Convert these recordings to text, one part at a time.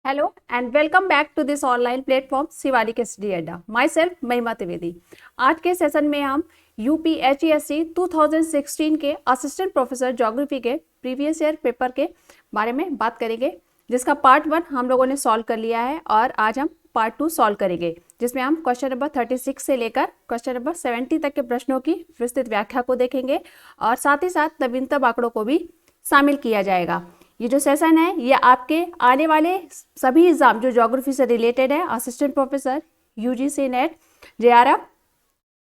Hello and welcome back to this online platform Shivalik study Adda. My self महिमा त्रिवेदी। आज के session में हम UPHESC 2016 के असिस्टेंट प्रोफेसर ज्योग्राफी के प्रीवियस ईयर पेपर के बारे में बात करेंगे, जिसका पार्ट 1 हम लोगों ने सॉल्व कर लिया है और आज हम पार्ट 2 सॉल्व करेंगे, जिसमें हम क्वेश्चन नंबर 36 से लेकर क्वेश्चन नंबर 70 तक के प्रश्नों की विस्तृत व्याख्या को देखेंगे और साथ ही साथ नवीनतम आंकड़ों को भी शामिल किया जाएगा। ये जो सेशन है ये आपके आने वाले सभी एग्जाम जो ज्योग्राफी से रिलेटेड है, assistant professor, UGC net, JRF,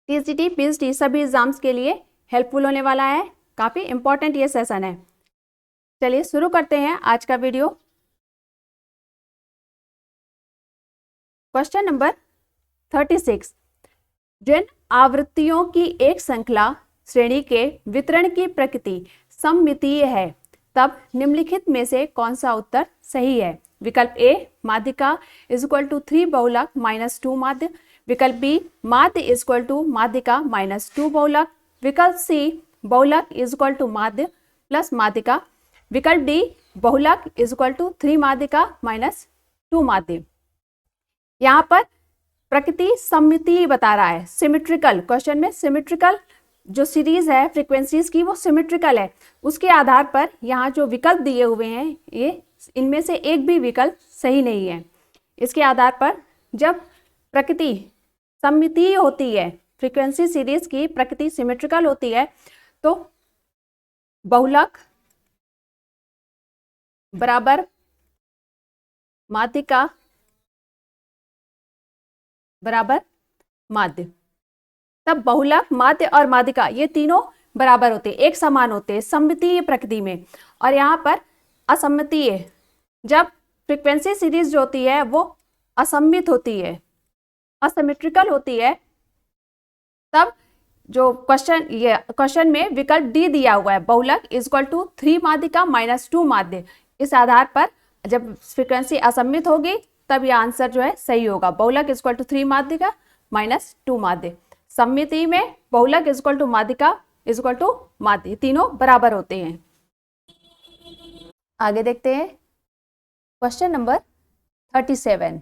TCT, PhD सभी एग्जाम्स के लिए हेल्पफुल होने वाला है। काफ़ी इंपॉर्टेंट ये सेशन है। चलिए शुरू करते हैं आज का वीडियो। Question number 36। जिन आवृत्तियों की एक श्रृंखला श्रेणी के वितरण की प्रकृति सममितीय है, तब निम्नलिखित में से कौन सा उत्तर सही है? विकल्प ए माध्यिका इज इक्वल टू 3 बहुलक माइनस 2 माध्य, विकल्प बी माध्य इज इक्वल टू माध्यिका माइनस 2 बहुलक, विकल्प सी बहुलक इज इक्वल टू माध्य प्लस माध्यिका, विकल्प डी बहुलक इज इक्वल टू 3 माध्यिका माइनस 2 माध्य। यहाँ पर प्रकृति सममितीय बता रहा है, सिमेट्रिकल। क्वेश्चन में सिमेट्रिकल जो सीरीज है फ्रीक्वेंसीज की वो सिमेट्रिकल है। उसके आधार पर यहाँ जो विकल्प दिए हुए हैं ये इनमें से एक भी विकल्प सही नहीं है। इसके आधार पर जब प्रकृति सममितीय होती है, फ्रीक्वेंसी सीरीज की प्रकृति सिमेट्रिकल होती है, तो बहुलक बराबर माध्यिका बराबर माध्य, तब बहुलक, माध्य और माध्यिका ये तीनों बराबर होते हैं, एक समान होते हैं सममितीय प्रकृति में। और यहाँ पर असममितीय, जब फ्रीक्वेंसी सीरीज जो होती है वो असममित होती है, असिमेट्रिकल होती है, तब जो क्वेश्चन में विकल्प डी दिया हुआ है, बहुलक इज इक्वल टू 3 माध्यिका माइनस 2 माध्य, इस आधार पर जब फ्रीक्वेंसी असममित होगी तब यह आंसर जो है सही होगा। बहुलक इज इक्वल टू 3 माध्यिका माइनस 2 माध्य। सममिति में बहुलक इज इक्वल टू माध्यिका इज इक्वल टू माध्य, तीनों बराबर होते हैं। आगे देखते हैं क्वेश्चन नंबर 37।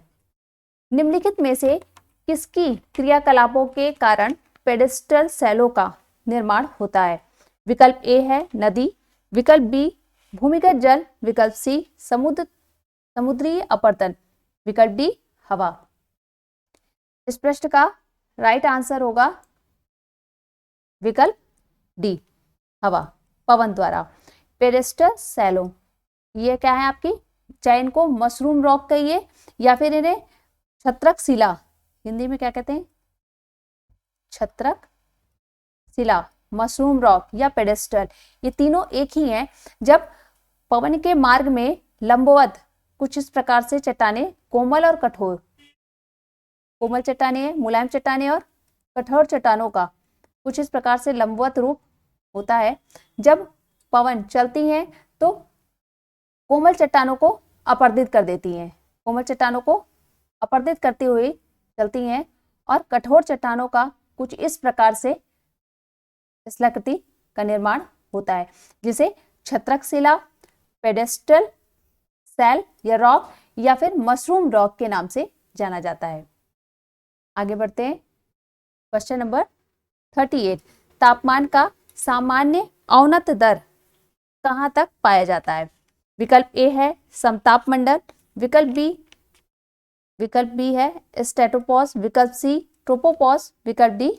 निम्नलिखित में से किसकी क्रियाकलापों के कारण पेडेस्ट्रल सेलों का निर्माण होता है? विकल्प ए है नदी, विकल्प बी भूमिगत जल, विकल्प सी समुद्री अपरतन, विकल्प डी हवा। इस प्रश्न का राइट आंसर होगा विकल्प डी हवा, पवन द्वारा। पेडेस्ट्रल सैलो ये क्या है आपकी, चाहे इनको मशरूम रॉक कहिए या फिर इन्हें छत्रक शिला, हिंदी में क्या कहते हैं, छत्रक शिला, मशरूम रॉक या पेडेस्ट्रल, ये तीनों एक ही हैं। जब पवन के मार्ग में लंबवत कुछ इस प्रकार से चट्टानें, कोमल और कठोर, कोमल चट्टानें, मुलायम चट्टानें और कठोर चट्टानों का कुछ इस प्रकार से लंबवत रूप होता है। जब पवन चलती हैं तो कोमल चट्टानों को अपर्दित कर देती हैं, कोमल चट्टानों को अपर्दित करती हुई चलती हैं और कठोर चट्टानों का कुछ इस प्रकार से स्थलाकृति का निर्माण होता है, जिसे छत्रक शिला, पेडेस्ट्रल सेल या रॉक या फिर मशरूम रॉक के नाम से जाना जाता है। आगे बढ़ते हैं क्वेश्चन नंबर 38। तापमान का सामान्य अवनत दर कहाँ तक पाया जाता है? विकल्प ए है समताप मंडल, विकल्प बी है स्ट्रेटोपॉज, विकल्प सी ट्रोपोपॉज, विकल्प डी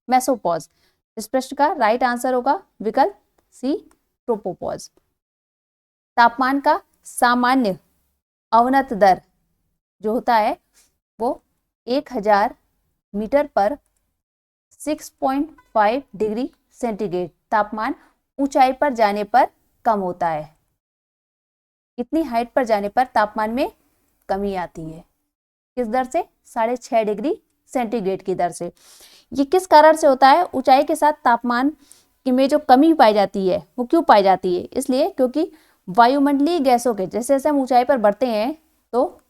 मेसोपॉज। इस प्रश्न का राइट आंसर होगा विकल्प सी ट्रोपोपॉज। तापमान का सामान्य अवनत दर जो होता है वो 1000 मीटर पर 6.5 डिग्री सेंटीग्रेड तापमान ऊंचाई पर जाने पर कम होता है। इतनी हाइट पर जाने पर तापमान में कमी आती है, किस दर से? 6.5 डिग्री सेंटीग्रेड की दर से। ये किस कारण से होता है? ऊंचाई के साथ तापमान में जो कमी पाई जाती है वो क्यों पाई जाती है? इसलिए क्योंकि वायुमंडलीय गैसों के जैसे जैसे हम ऊंचाई पर बढ़ते हैं तो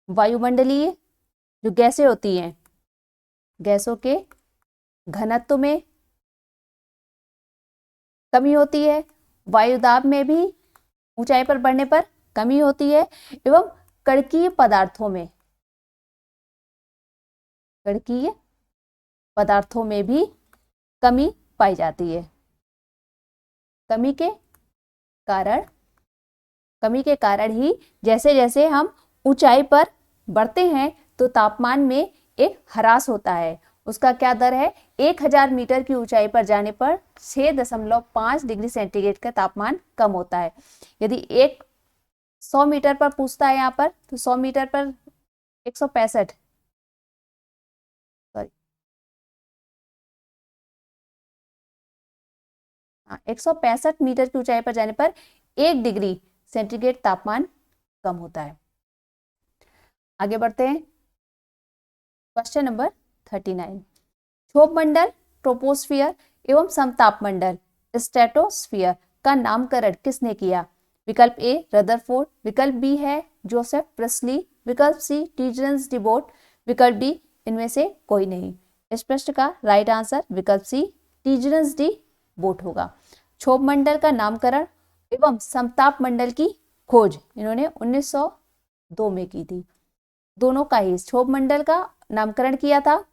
वायुमंडलीय जो गैसें होती हैं, गैसों के घनत्व में कमी होती है, वायुदाब में भी ऊंचाई पर बढ़ने पर कमी होती है एवं कणकीय पदार्थों में, कणकीय पदार्थों में भी कमी पाई जाती है। कमी के कारण ही जैसे जैसे हम ऊंचाई पर बढ़ते हैं तो तापमान में एक ह्रास होता है। उसका क्या दर है? 1000 मीटर की ऊंचाई पर जाने पर 6.5 डिग्री सेंटीग्रेड का तापमान कम होता है। यदि 100 मीटर पर पूछता है यहाँ पर, तो 100 मीटर पर 165 165 मीटर की ऊंचाई पर जाने पर 1 डिग्री सेंटीग्रेड तापमान कम होता है। आगे बढ़ते हैं, क्वेश्चन नंबर 39। क्षोभ मंडल, ट्रोपोस्फियर एवं समताप मंडल, स्ट्रेटोस्फियर का नामकरण किसने किया? विकल्प ए रदरफोर्ड, विकल्प बी है जोसेफ प्रेस्ली, विकल्प सी टीजरन्स डिबोट, विकल्प डी इनमें से कोई नहीं। इस प्रश्न का राइट आंसर विकल्प सी टीजरन्स डिबोट होगा। क्षोभ मंडल का नामकरण एवं समताप मंडल की खोज इन्होंने 1902 में की थी। दोनों का ही, क्षोभ मंडल का नामकरण किया था,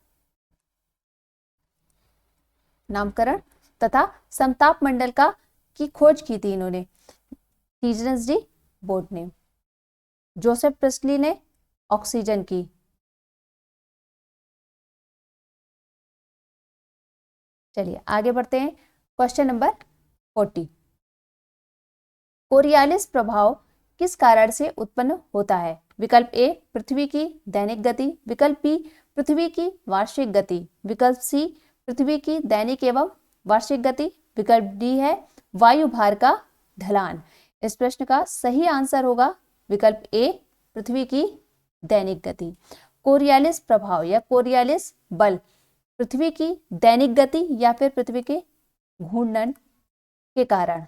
नामकरण तथा समताप मंडल का की खोज की थी इन्होंने टीजरन्स डिबोट ने। जोसेफ प्रेस्ली ने ऑक्सीजन की। चलिए आगे बढ़ते हैं, क्वेश्चन नंबर 40। कोरियालिस प्रभाव किस कारण से उत्पन्न होता है? विकल्प ए पृथ्वी की दैनिक गति, विकल्प बी पृथ्वी की वार्षिक गति, विकल्प सी पृथ्वी की दैनिक एवं वार्षिक गति, विकल्प डी है वायु भार का ढलान। इस प्रश्न का सही आंसर होगा विकल्प ए पृथ्वी की दैनिक गति। कोरियालिस प्रभाव या कोरियालिस बल पृथ्वी की दैनिक गति या फिर पृथ्वी के घूर्णन के कारण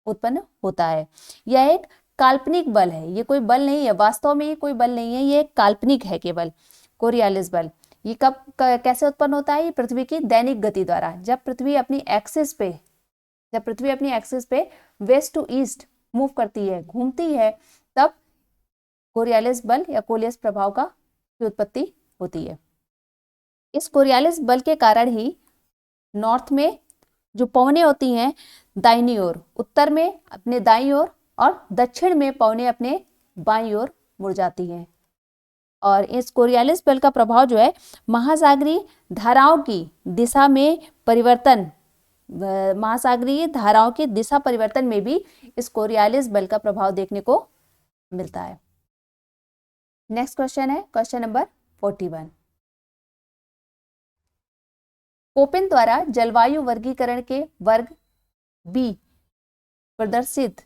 उत्पन्न होता है। यह एक काल्पनिक बल है, ये कोई बल नहीं है, वास्तव में ये कोई बल नहीं है, ये एक काल्पनिक है केवल कोरियालिस बल। ये कब कैसे उत्पन्न होता है? ये पृथ्वी की दैनिक गति द्वारा। जब पृथ्वी अपनी एक्सिस पे वेस्ट टू ईस्ट मूव करती है, घूमती है, तब कोरियालिस बल या कोरियालिस प्रभाव का उत्पत्ति होती है। इस कोरियालिस बल के कारण ही नॉर्थ में जो पवनें होती हैं दाहिनी ओर, उत्तर में अपने दाईं ओर और दक्षिण में पवनें अपने बाईं ओर मुड़ जाती हैं। और इस कोरियालिस बल का प्रभाव जो है महासागरीय धाराओं की दिशा में परिवर्तन, महासागरीय धाराओं की दिशा परिवर्तन में भी इस कोरियालिस बल का प्रभाव देखने को मिलता है। नेक्स्ट क्वेश्चन है क्वेश्चन नंबर 41। कोपेन द्वारा जलवायु वर्गीकरण के वर्ग बी प्रदर्शित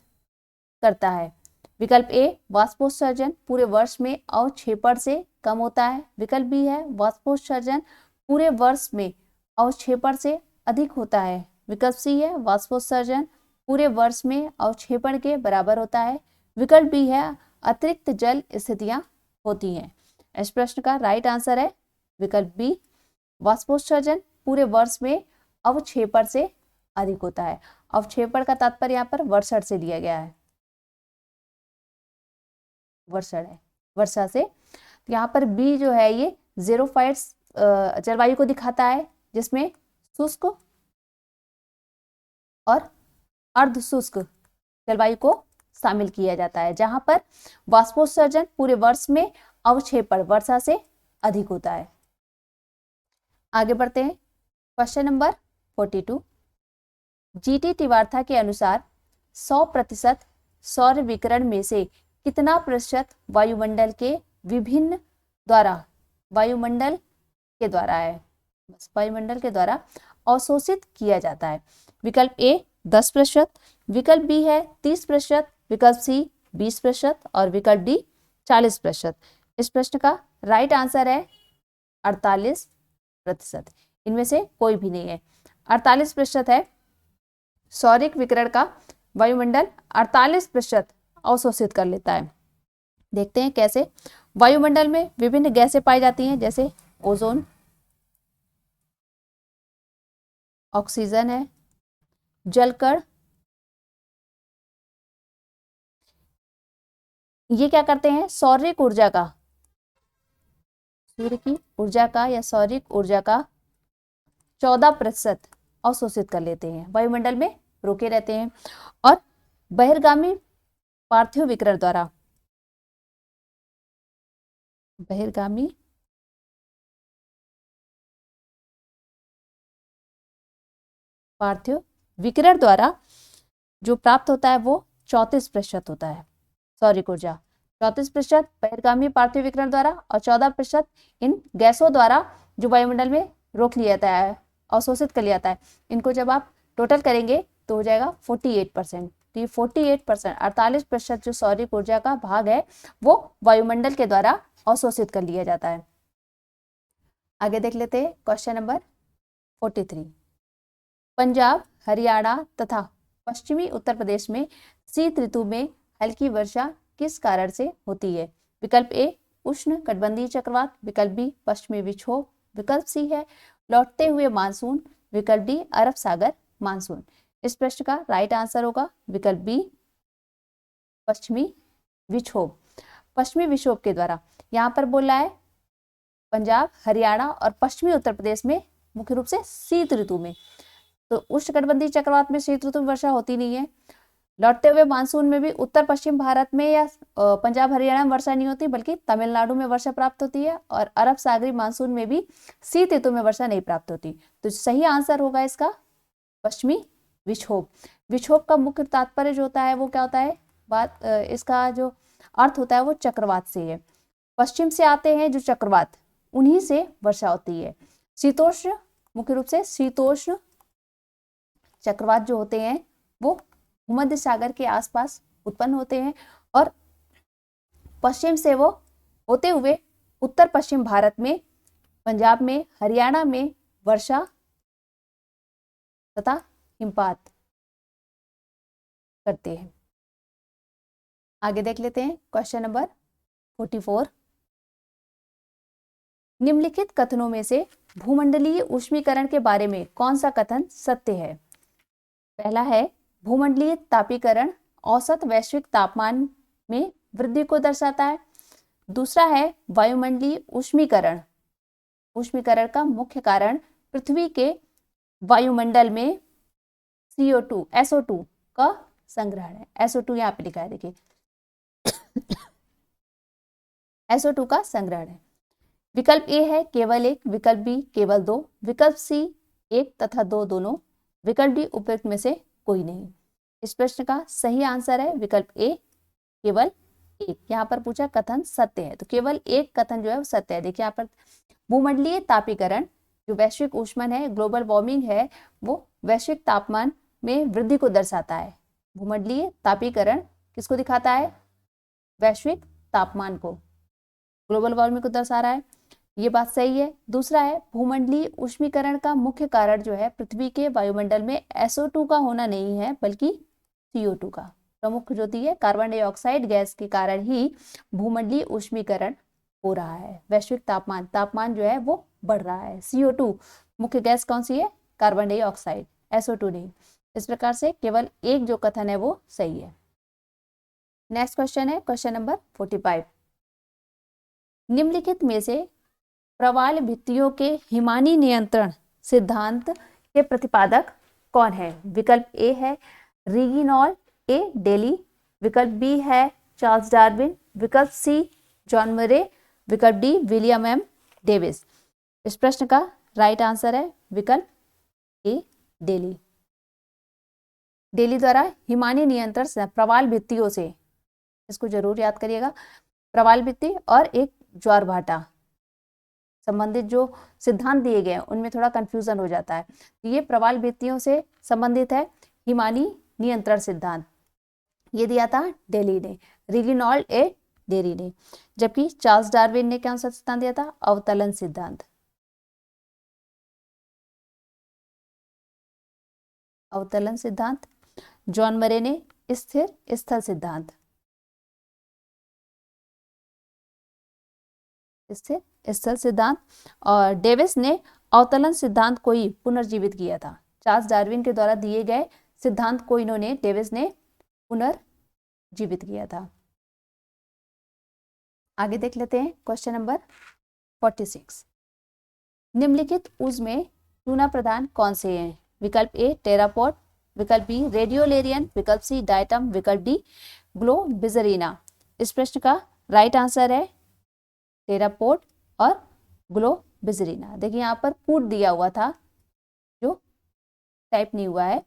करता है। विकल्प ए वाष्पोत्सर्जन पूरे वर्ष में अवक्षेपण से कम होता है, विकल्प बी है वाष्पोत्सर्जन पूरे वर्ष में अवक्षेपण से अधिक होता है, विकल्प सी है वाष्पोत्सर्जन पूरे वर्ष में अवक्षेपण के बराबर होता है, विकल्प बी है अतिरिक्त जल स्थितियां होती हैं। इस प्रश्न का राइट आंसर है विकल्प बी वाष्पोत्सर्जन पूरे वर्ष में अवक्षेपण से अधिक होता है। अवक्षेपण का तात्पर्य यहाँ पर वर्षण से लिया गया है, वर्षण है वर्षा से। यहाँ पर बी जो है ये ज़ेरोफाइट्स जलवायु को दिखाता है, जिसमें शुष्क और अर्ध शुष्क जलवायु को शामिल किया जाता है, जहां पर वाष्पोत्सर्जन पूरे वर्ष में अवक्षेपण वर्षा से अधिक होता है। आगे बढ़ते हैं, क्वेश्चन नंबर 42। जीटी तिवार्था के अनुसार 100% सौर विकिरण में से कितना प्रतिशत वायुमंडल के द्वारा अवशोषित किया जाता है? विकल्प ए 10%, विकल्प बी है 30%, विकल्प सी 20% और विकल्प डी 40%। इस प्रश्न का राइट आंसर है 48%। इनमें से कोई भी नहीं है। 48% है सौरिक विकिरण का वायुमंडल 48% अवशोषित कर लेता है। देखते हैं कैसे। वायुमंडल में विभिन्न गैसें पाई जाती हैं, जैसे ओजोन, ऑक्सीजन है, जलकण, ये क्या करते हैं, सौर्यिक ऊर्जा का, सूर्य की ऊर्जा का या सौर्यिक ऊर्जा का 14% अवशोषित कर लेते हैं, वायुमंडल में रोके रहते हैं। और बहिर्गामी पार्थिव विकिरण द्वारा, बहिर्गामी पार्थिव विकिरण द्वारा जो प्राप्त होता है वो 34% होता है सौर्यिक ऊर्जा। 34% बहिर्गामी पार्थिव विकिरण द्वारा और 14% इन गैसों द्वारा जो वायुमंडल में रोक लिया जाता है, अवशोषित कर लिया जाता है। इनको जब आप टोटल करेंगे तो हो जाएगा 48%। तो ये 48%, 48% जो सौर्यिक ऊर्जा का भाग है वो वायुमंडल के द्वारा अवशोषित कर लिया जाता है। आगे देख लेते हैं क्वेश्चन नंबर 43। पंजाब, हरियाणा तथा पश्चिमी उत्तर प्रदेश में शीत ऋतु में हल्की वर्षा किस कारण से होती है? विकल्प ए उष्ण कटिबंधीय चक्रवात, विकल्प बी पश्चिमी विक्षोभ, विकल्प सी है लौटते हुए मानसून, विकल्प डी अरब सागर मानसून। इस प्रश्न का राइट आंसर होगा विकल्प बी पश्चिमी विक्षोभ। पश्चिमी विक्षोभ के द्वारा यहाँ पर बोल रहा है पंजाब, हरियाणा और पश्चिमी उत्तर प्रदेश में मुख्य रूप से शीत ऋतु में। तो उष्णकटिबंधीय चक्रवात में शीत ऋतु में वर्षा होती नहीं है। लौटते हुए मानसून में भी उत्तर पश्चिम भारत में या पंजाब हरियाणा में वर्षा नहीं होती, बल्कि तमिलनाडु में वर्षा प्राप्त होती है। और अरब सागरी मानसून में भी शीत ऋतु में वर्षा नहीं प्राप्त होती। तो सही आंसर होगा इसका पश्चिमी विक्षोभ। विक्षोभ का मुख्य तात्पर्य जो होता है वो क्या होता है, बात इसका जो अर्थ होता है वो चक्रवात से है। पश्चिम से आते हैं जो चक्रवात, उन्हीं से वर्षा होती है। शीतोष्ण, मुख्य रूप से शीतोष्ण चक्रवात जो होते हैं वो भूमध्य सागर के आसपास उत्पन्न होते हैं और पश्चिम से वो होते हुए उत्तर पश्चिम भारत में, पंजाब में, हरियाणा में वर्षा तथा हिमपात करते हैं। आगे देख लेते हैं क्वेश्चन नंबर 44। निम्नलिखित कथनों में से भूमंडलीय ऊष्मीकरण के बारे में कौन सा कथन सत्य है? पहला है भूमंडलीय तापीकरण औसत वैश्विक तापमान में वृद्धि को दर्शाता है। दूसरा है वायुमंडलीय ऊष्मीकरण, ऊष्मीकरण का मुख्य कारण पृथ्वी के वायुमंडल में CO2 SO2 का संग्रहण है। SO2 यहाँ पे लिखा है, देखिए SO2 का संग्रहण है। विकल्प ए है केवल एक, विकल्प बी केवल दो, विकल्प सी एक तथा दो दोनों, विकल्प डी उपयुक्त में से कोई नहीं। इस प्रश्न का सही आंसर है विकल्प ए केवल एक। यहाँ पर पूछा कथन सत्य है, तो केवल एक कथन जो है वो सत्य है। देखिए यहाँ पर भूमंडलीय तापीकरण जो वैश्विक ऊष्मन है, ग्लोबल वार्मिंग है, वो वैश्विक तापमान में वृद्धि को दर्शाता है। भूमंडलीय तापीकरण किसको दिखाता है? वैश्विक तापमान को, ग्लोबल वार्मिंग को दर्शा रहा है, ये बात सही है। दूसरा है भूमंडलीय ऊष्मीकरण का मुख्य कारण जो है पृथ्वी के वायुमंडल में SO2 का होना नहीं है, बल्कि CO2 का। प्रमुख जो है कार्बन डाइऑक्साइड गैस के कारण ही भूमंडलीय ऊष्मीकरण हो रहा है। वैश्विक तापमान जो है वो बढ़ रहा है। CO2 मुख्य गैस कौन सी है? कार्बन डाइऑक्साइड, SO2 नहीं। इस प्रकार से केवल एक जो कथन है वो सही है। नेक्स्ट क्वेश्चन है क्वेश्चन नंबर 45। निम्नलिखित में से प्रवाल भित्तियों के हिमानी नियंत्रण सिद्धांत के प्रतिपादक कौन है? विकल्प ए है रीगिनॉल्ड ए डेली, विकल्प बी है चार्ल्स डार्विन, विकल्प सी जॉन मरे, विकल्प डी विलियम एम डेविस। इस प्रश्न का राइट आंसर है विकल्प ए डेली। डेली द्वारा हिमानी नियंत्रण प्रवाल भित्तियों से, इसको जरूर याद करिएगा, प्रवाल भित्ति और एक ज्वार भाटा संबंधित जो सिद्धांत दिए गए हैं उनमें थोड़ा कंफ्यूजन हो जाता है। ये प्रवाल भित्तियों से संबंधित है हिमानी नियंत्रण सिद्धांत, ये दिया था डेली ने, रीगिनॉल्ड ए डेरी ने। जबकि चार्ल्स डार्विन ने कौन सा सिद्धांत दिया था? अवतलन सिद्धांत। अवतलन सिद्धांत। जॉन मरे ने स्थिर स्थल सिद्धांत, स्थिर स्थल सिद्धांत। और डेविस ने अवतलन सिद्धांत को ही पुनर्जीवित किया था। चार्ल्स डार्विन के द्वारा दिए गए सिद्धांत को इन्होंने, डेविस ने पुनर्जीवित किया था। आगे देख लेते हैं क्वेश्चन नंबर 46। निम्नलिखित उस में टूना प्रधान कौन से हैं? विकल्प ए टेरापोड, विकल्प बी रेडियोलेरियन, विकल्प सी डायटम, विकल्प डी ग्लोबिजरीना। इस प्रश्न का राइट आंसर है टेरापोड और ग्लोबिजरीना। देखिए यहाँ पर कूट दिया हुआ था, जो टाइप नहीं हुआ है,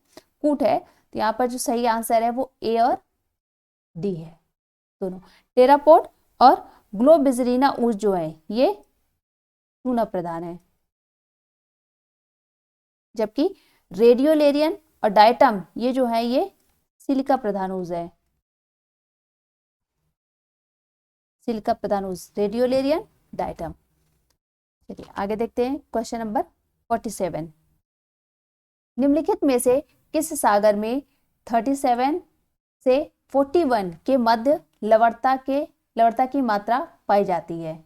कूट है, तो यहाँ पर जो सही आंसर है वो ए और डी है, दोनों। टेरापोड और ग्लोबिजरीना ऊस जो है ये टूना प्रधान है, जबकि रेडियोलेरियन और डायटम ये जो है ये सिलिका प्रधान ऊस है। सिलिका प्रधान ऊस रेडियोलेरियन, डायटम। चलिए आगे देखते हैं क्वेश्चन नंबर 47। निम्नलिखित में से किस सागर में 37 से 41 के मध्य लवणता की मात्रा पाई जाती है?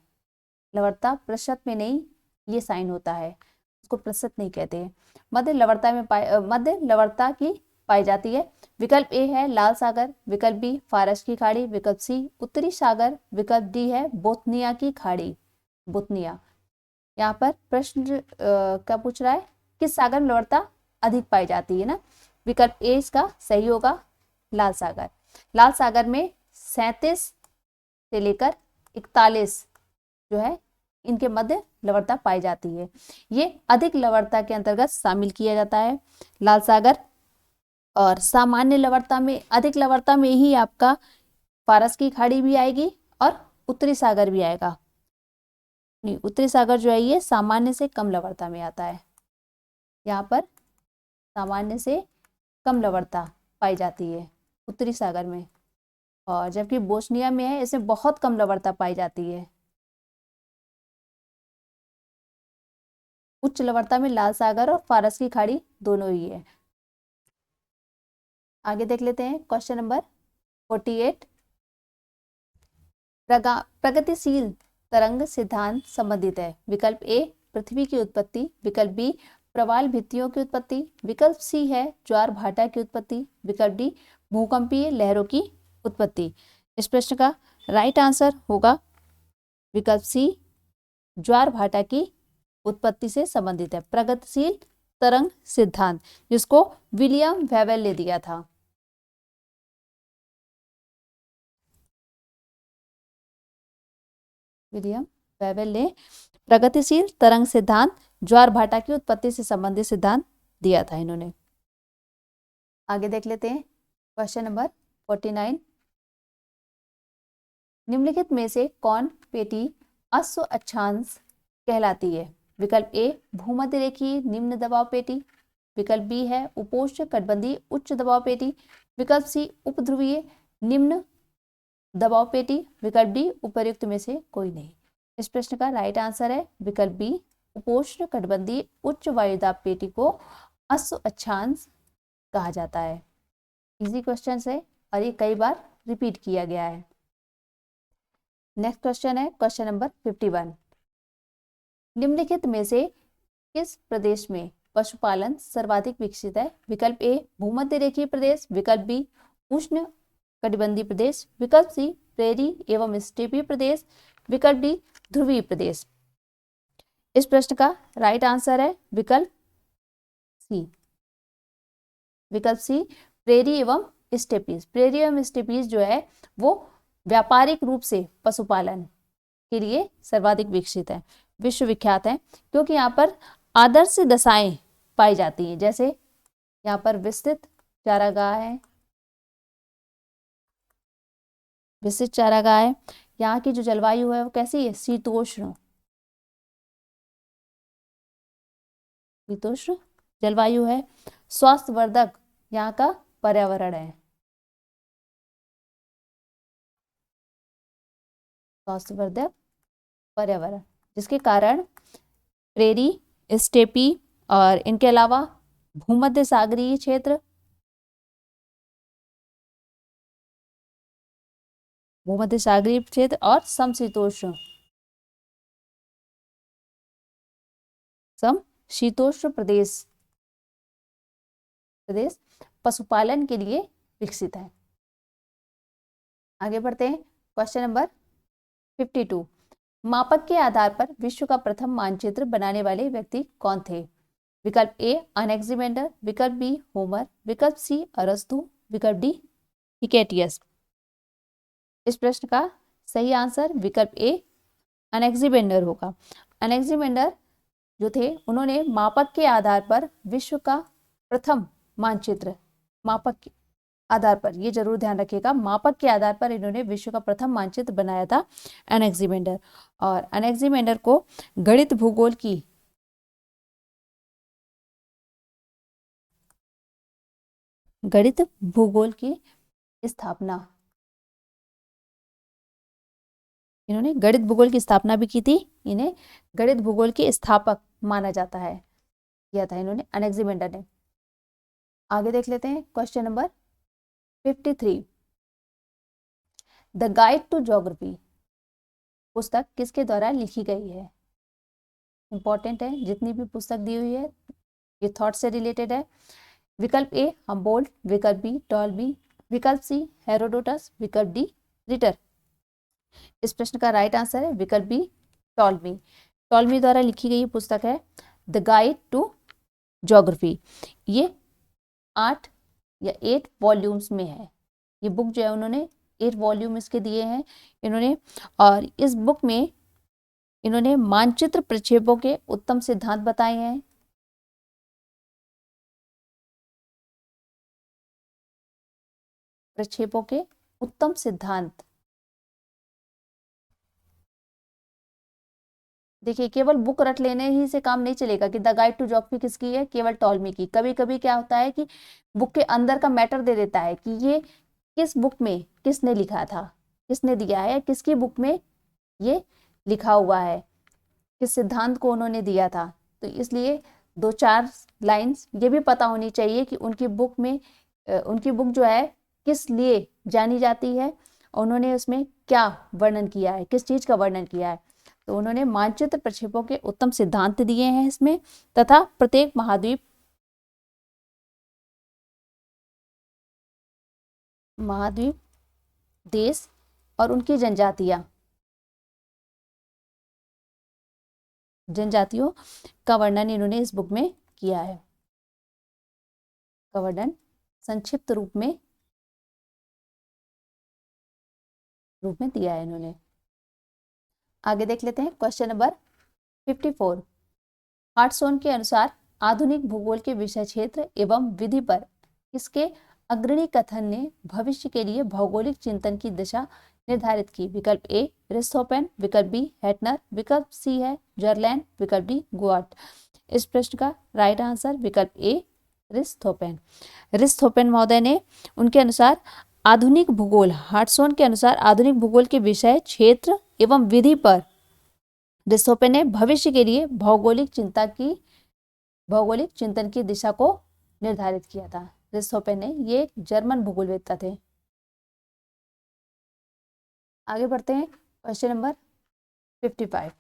लवणता प्रतिशत में नहीं, ये साइन होता है, उसको प्रतिशत नहीं कहते हैं। मध्य लवणता की पाई जाती है। विकल्प ए है लाल सागर, विकल्प बी फारस की खाड़ी, विकल्प सी उत्तरी सागर, विकल्प डी है बोथनिया की खाड़ी। बोथनिया। यहाँ पर प्रश्न क्या पूछ रहा है? किस सागर में लवणता अधिक पाई जाती है ना। विकल्प ए इसका सही होगा, लाल सागर। लाल सागर में 37 से लेकर 41 जो है इनके मध्य लवणता पाई जाती है। ये अधिक लवणता के अंतर्गत शामिल किया जाता है लाल सागर। और सामान्य लवणता में, अधिक लवणता में ही आपका फारस की खाड़ी भी आएगी और उत्तरी सागर भी आएगा। नहीं, उत्तरी सागर जो है ये सामान्य से कम लवणता में आता है। यहाँ पर सामान्य से कम लवणता पाई जाती है उत्तरी सागर में, और जबकि बोस्निया में है इसमें बहुत कम लवणता पाई जाती है। उच्च लवणता में लाल सागर और फारस की खाड़ी दोनों ही है। आगे देख लेते हैं क्वेश्चन नंबर 48। प्रगतिशील तरंग सिद्धांत संबंधित है। विकल्प ए पृथ्वी की उत्पत्ति, विकल्प बी प्रवाल भित्तियों की उत्पत्ति, विकल्प सी है ज्वार भाटा की उत्पत्ति, विकल्प डी भूकंपीय लहरों की उत्पत्ति। इस प्रश्न का राइट आंसर होगा विकल्प सी, ज्वार भाटा की उत्पत्ति से संबंधित है। प्रगतिशील तरंग सिद्धांत, जिसको विलियम वेवेल ने दिया था। विलियम वेवेल ने प्रगतिशील तरंग सिद्धांत, ज्वार भाटा की उत्पत्ति से संबंधित सिद्धांत दिया था इन्होंने। आगे देख लेते हैं क्वेश्चन नंबर 49। निम्नलिखित में से कौन पेटी अश्व अक्षांश कहलाती है? विकल्प ए भूमध्य रेखीय निम्न दबाव पेटी, विकल्प बी है उपोष्ण कटिबंधीय उच्च दबाव पेटी, विकल्प सी उपध्रुवीय निम्न दबाव पेटी, विकल्प डी उपर्युक्त में से कोई नहीं। इस प्रश्न का राइट आंसर है विकल्प बी, उपोष्ण कटिबंधीय उच्च वायुदाब पेटी को अश्व अक्षांश कहा जाता है। इजी क्वेश्चन है और ये कई बार रिपीट किया गया है। नेक्स्ट क्वेश्चन है क्वेश्चन नंबर 51। निम्नलिखित में से किस प्रदेश में पशुपालन सर्वाधिक विकसित है? विकल्प ए भूमध्य रेखीय प्रदेश, विकल्प बी उष्ण कटिबंधीय प्रदेश, विकल्प सी प्रेरी एवं स्टेपी प्रदेश, विकल्प डी ध्रुवीय प्रदेश। इस प्रश्न का राइट आंसर है विकल्प सी, विकल्प सी प्रेरी एवं स्टेपीज। प्रेरी एवं स्टेपीज जो है वो व्यापारिक रूप से पशुपालन के लिए सर्वाधिक विकसित है, विश्वविख्यात है, क्योंकि यहाँ पर आदर्श दशाएं पाई जाती हैं। जैसे यहाँ पर विस्तृत चारागाह है, विस्तृत चारागाह है। यहाँ की जो जलवायु है वो कैसी है? शीतोष्ण, शीतोष्ण जलवायु है। स्वास्थ्यवर्धक यहाँ का पर्यावरण है, स्वास्थ्यवर्धक पर्यावरण, जिसके कारण प्रेरी, स्टेपी और इनके अलावा भूमध्य सागरीय क्षेत्र, भूमध्य सागरीय क्षेत्र और समशीतोष्ण समशीतोष्ण प्रदेश पशुपालन के लिए विकसित है। आगे बढ़ते हैं क्वेश्चन नंबर 52, मापक के आधार पर विश्व का प्रथम मानचित्र बनाने वाले व्यक्ति कौन थे? विकल्प ए अनेक्सिमेंडर, विकल्प बी होमर, विकल्प सी अरस्तु, विकल्प डी हिकेटियस। इस प्रश्न का सही आंसर विकल्प ए अनेक्सिमेंडर होगा। अनेक्सिमेंडर जो थे उन्होंने मापक के आधार पर विश्व का प्रथम मानचित्र, मापक के आधार पर, ये जरूर ध्यान रखिएगा, मापक के आधार पर इन्होंने विश्व का प्रथम मानचित्र बनाया था अनेक्सिमेंडर। और अनेक्सिमेंडर को गणित भूगोल की स्थापना, इन्होंने गणित भूगोल की स्थापना भी की थी, इन्हें गणित भूगोल के स्थापक माना जाता है, किया था इन्होंने अनेक्सिमेंडर ने। आगे देख लेते हैं question number 53, the guide to geography पुस्तक किसके द्वारा लिखी गई है? इंपॉर्टेंट है, जितनी भी पुस्तक दी हुई है ये थॉट से रिलेटेड है। विकल्प ए हम्बोल्ट, विकल्प बी टॉलबी, विकल्प सी हेरोडोटस, विकल्प डी रिटर। इस प्रश्न का राइट आंसर है विकल्प बी टॉलमी। टॉलमी द्वारा लिखी गई पुस्तक है द गाइड टू ज्योग्राफी। ये 8 या 8 वॉल्यूम्स में है ये बुक जो है, उन्होंने 8 वॉल्यूम इसके दिए हैं इन्होंने। और इस बुक में इन्होंने मानचित्र प्रक्षेपों के उत्तम सिद्धांत बताए हैं। प्रक्षेपों के उत्तम सिद्धांत, देखिए केवल बुक रट लेने ही से काम नहीं चलेगा कि द गाइड टू ज्योग्राफी किसकी है, केवल टॉलमी की। कभी कभी क्या होता है कि बुक के अंदर का मैटर दे देता है कि ये किस बुक में किसने लिखा था, किसने दिया है, किसकी बुक में ये लिखा हुआ है, किस सिद्धांत को उन्होंने दिया था। तो इसलिए 2-4 लाइंस ये भी पता होनी चाहिए कि उनकी बुक में उनकी बुक जो है किस लिए जानी जाती है, उन्होंने उसमें क्या वर्णन किया है, किस चीज का वर्णन किया है। तो उन्होंने मानचित्र प्रक्षेपों के उत्तम सिद्धांत दिए हैं इसमें, तथा प्रत्येक महाद्वीप देश और उनकी जनजातियों का वर्णन इन्होंने इस बुक में किया है, का वर्णन संक्षिप्त रूप में दिया है इन्होंने। आगे देख लेते हैं क्वेश्चन नंबर 54, हार्टसोन के अनुसार आधुनिक भूगोल के विषय क्षेत्र एवं विधि पर इसके अग्रणी कथन ने भविष्य के लिए भौगोलिक चिंतन की दिशा निर्धारित की? विकल्प ए रिस्थोपेन, विकल्प बी हैटनर, विकल्प सी है जर्लैंड, विकल्प डी गुआर्ट। इस प्रश्न का राइट आंसर विकल्प ए रिस्थोपेन। रिस्थोपेन महोदय ने उनके अनुसार आधुनिक भूगोल, हार्टसोन के अनुसार आधुनिक भूगोल के विषय क्षेत्र एवं विधि पर रिस्थोपेन ने भविष्य के लिए भौगोलिक चिंतन की दिशा को निर्धारित किया था। रिस्थोपेन ने, ये एक जर्मन भूगोलवेत्ता थे। आगे बढ़ते हैं क्वेश्चन नंबर 55,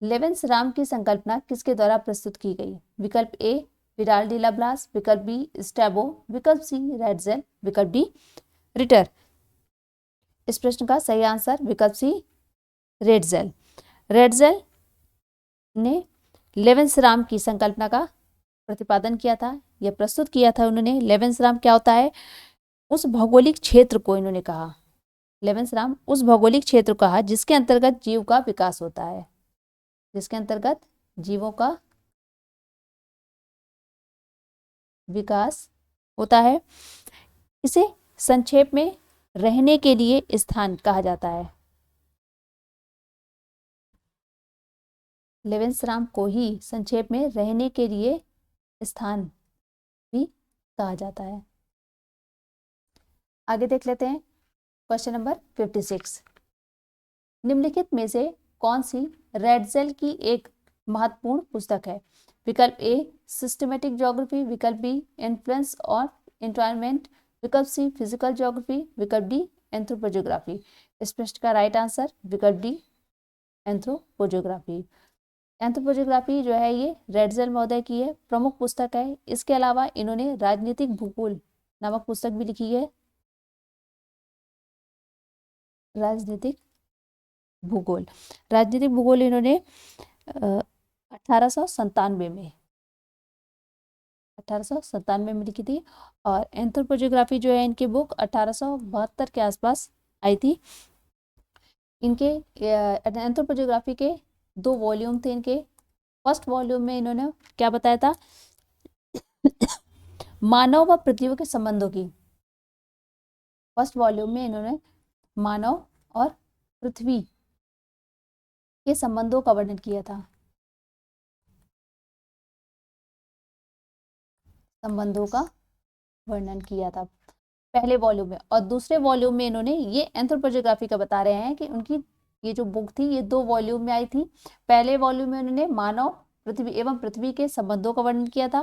लेवेंस-राम की संकल्पना किसके द्वारा प्रस्तुत की गई? विकल्प ए विडाल डी लाप्लास, विकल्प बी स्टैबो, विकल्प सी रैडजेल, विकल्प डी रिटर। इस प्रश्न का सही आंसर विकल्प सी रेडजेल। रेडजेल ने लेवेंस-राम की संकल्पना का प्रतिपादन किया था, यह प्रस्तुत किया था उन्होंने। लेवेंस-राम क्या होता है, उस भौगोलिक क्षेत्र को इन्होंने कहा, लेवेंस-राम उस भौगोलिक क्षेत्र को कहा जिसके अंतर्गत जीव का विकास होता है, जिसके अंतर्गत जीवों का विकास होता है। इसे संक्षेप में रहने के लिए स्थान कहा जाता है। लेवेंस-राम को ही संक्षेप में रहने के लिए स्थान भी कहा जाता है। आगे देख लेते हैं क्वेश्चन नंबर 56, निम्नलिखित में से कौन सी रैडजेल की एक महत्वपूर्ण पुस्तक है? विकल्प ए सिस्टमेटिक ज्योग्राफी, विकल्प बी इन्फ्लुएंस और एनवायरनमेंट, विकल्प सी फिजिकल ज्योग्राफी, विकल्प डी एंथ्रोपोजियोग्राफी। इस प्रश्न का राइट आंसर विकल्प डी एंथ्रोपोजियोग्राफी। एंथ्रोपोजियोग्राफी जो है ये रैडजेल महोदय की है, प्रमुख पुस्तक है। इसके अलावा इन्होंने राजनीतिक भूगोल नामक पुस्तक भी लिखी है, राजनीतिक भूगोल। राजनीतिक भूगोल इन्होंने 1897 में 1897 में लिखी थी। और एंथ्रोपोजियोग्राफी जो है इनकी बुक 1872 के आसपास आई थी। इनके एंथ्रोपोजियोग्राफी के 2 वॉल्यूम थे इनके। फर्स्ट वॉल्यूम में इन्होंने क्या बताया था, मानव व पृथ्वी के संबंधों की। फर्स्ट वॉल्यूम में इन्होंने मानव और पृथ्वी के संबंधों का वर्णन किया था, संबंधों का वर्णन किया था पहले वॉल्यूम में। और दूसरे वॉल्यूम में इन्होंने ये एंथ्रोपोजियोग्राफी का बता रहे हैं कि उनकी ये जो बुक थी ये 2 वॉल्यूम में आई थी। पहले वॉल्यूम में उन्होंने मानव पृथ्वी एवं पृथ्वी के संबंधों का वर्णन किया था,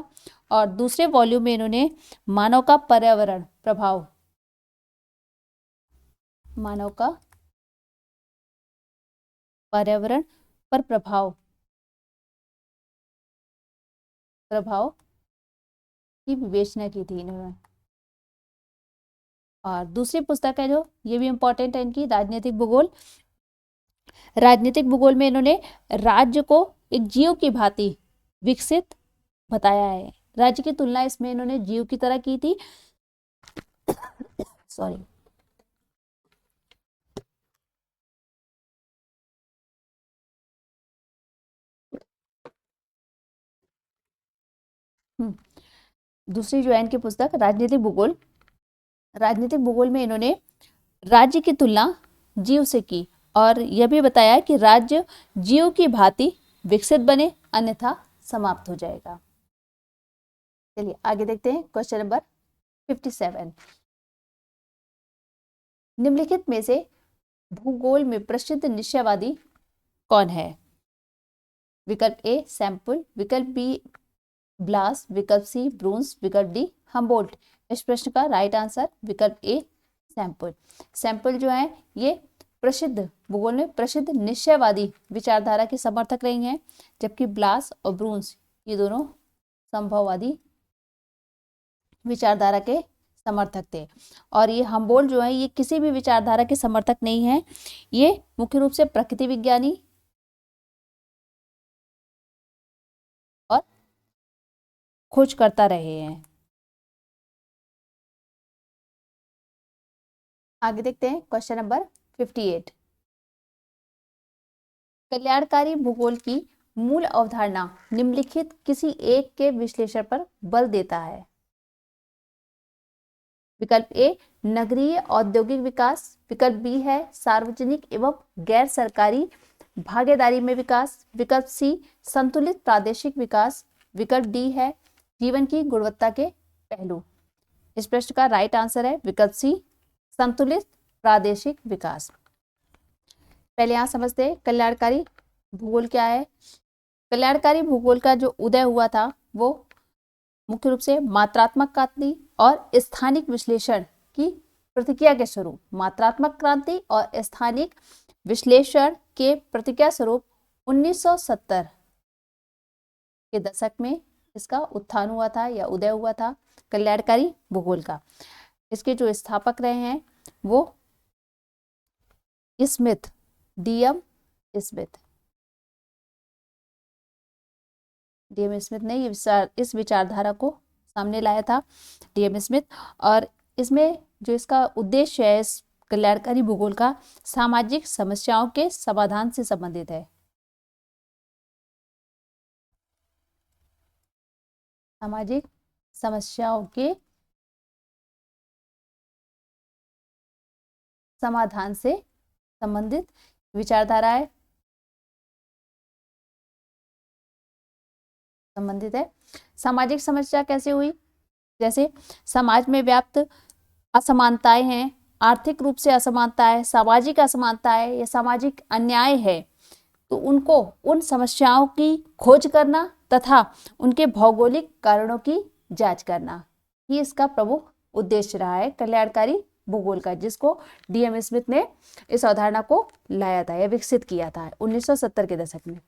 और दूसरे वॉल्यूम में इन्होंने मानव का पर्यावरण प्रभाव, मानव का पर्यावरण पर प्रभाव की विवेचना की थी इन्होंने। और दूसरी पुस्तक है जो ये भी इंपॉर्टेंट है इनकी, राजनीतिक भूगोल। राजनीतिक भूगोल में इन्होंने राज्य को एक जीव की भांति विकसित बताया है। राज्य की तुलना इसमें इन्होंने जीव की तरह की थी। सॉरी, दूसरी जो है इनकी पुस्तक राजनीतिक भूगोल। राजनीतिक भूगोल में इन्होंने राज्य की तुलना जीव से की और यह भी बताया कि राज्य जीव की भांति विकसित बने, अन्यथा समाप्त हो जाएगा। चलिए आगे देखते हैं क्वेश्चन नंबर 57। निम्नलिखित में से भूगोल में प्रसिद्ध निश्चयवादी कौन है? विकल्प ए सैंपल, विकल्प बी ब्लास, विकल्प सी ब्रूंस, विकल्प डी हम्बोल्ट। इस प्रश्न का राइट आंसर विकल्प ए सैंपल। सैंपल जो है ये प्रसिद्ध भूगोल में प्रसिद्ध निश्चयवादी विचारधारा के समर्थक रही हैं, जबकि ब्लास और ब्रूंस ये दोनों संभववादी विचारधारा के समर्थक थे। और ये हम्बोल्ट जो है ये किसी भी विचारधारा के समर्थक नहीं है, ये मुख्य रूप से प्रकृति विज्ञानी और खोज करता रहे हैं। आगे देखते हैं क्वेश्चन नंबर 58। कल्याणकारी भूगोल की मूल अवधारणा निम्नलिखित किसी एक के विश्लेषण पर बल देता है? विकल्प ए नगरीय औद्योगिक विकास, विकल्प बी है सार्वजनिक एवं गैर सरकारी भागीदारी में विकास, विकल्प सी संतुलित प्रादेशिक विकास, विकल्प डी है जीवन की गुणवत्ता के पहलू। इस प्रश्न का राइट आंसर है विकल्प सी संतुलित प्रादेशिक विकास। पहले यहां समझते हैं कल्याणकारी भूगोल क्या है। कल्याणकारी भूगोल का जो उदय हुआ था वो मुख्य रूप से मात्रात्मक क्रांति और स्थानिक विश्लेषण की प्रतिक्रिया के स्वरूप, मात्रात्मक क्रांति और स्थानिक विश्लेषण के प्रतिक्रिया स्वरूप 1970 के दशक में इसका उत्थान हुआ था या उदय हुआ था कल्याणकारी भूगोल का। इसके जो स्थापक रहे हैं वो Smith, DM Smith. DM Smith ने इस विचारधारा को सामने लाया था, डीएम स्मिथ। और इसमें जो इसका उद्देश्य है इस कल्याणकारी भूगोल का, सामाजिक समस्याओं के समाधान से संबंधित है। सामाजिक समस्याओं के समाधान से संबंधित विचारधारा है, संबंधित है। सामाजिक समस्या कैसे हुई? जैसे समाज में व्याप्त असमानताएं हैं, आर्थिक रूप से असमानता है, सामाजिक असमानता है या सामाजिक अन्याय है, तो उनको उन समस्याओं की खोज करना तथा उनके भौगोलिक कारणों की जांच करना, ये इसका प्रमुख उद्देश्य रहा है कल्याणकारी भूगोल का, जिसको डीएम स्मिथ ने इस अवधारणा को लाया था या विकसित किया था 1970 के दशक में।